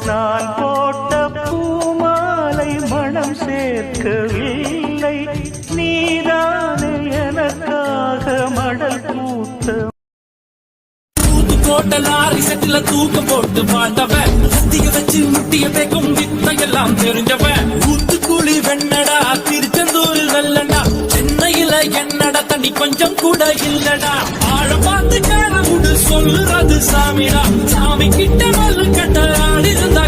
நான் போட்ட பூமாலை மனம் சேர்க்கவில்லை, நீதானே எனக்காக மடல் பூத்த கோட்ட லாரி செட்டில தூக்க போட்டு பாண்டவன், சத்திய வச்சு முட்டிய பேக்கும் வித்தையெல்லாம் தெரிஞ்சவன், ஊத்துக்குழி வெண்ணடா திருச்செந்தூரில் வெல்லடா, சென்னையில என்னடா தண்ணி கொஞ்சம் கூட இல்லடா, ஆழ பார்த்து கேள முடு சொல்லுறது சாமிடா, சாமி கிட்ட மல்லு கட்ட ஆடிருந்தா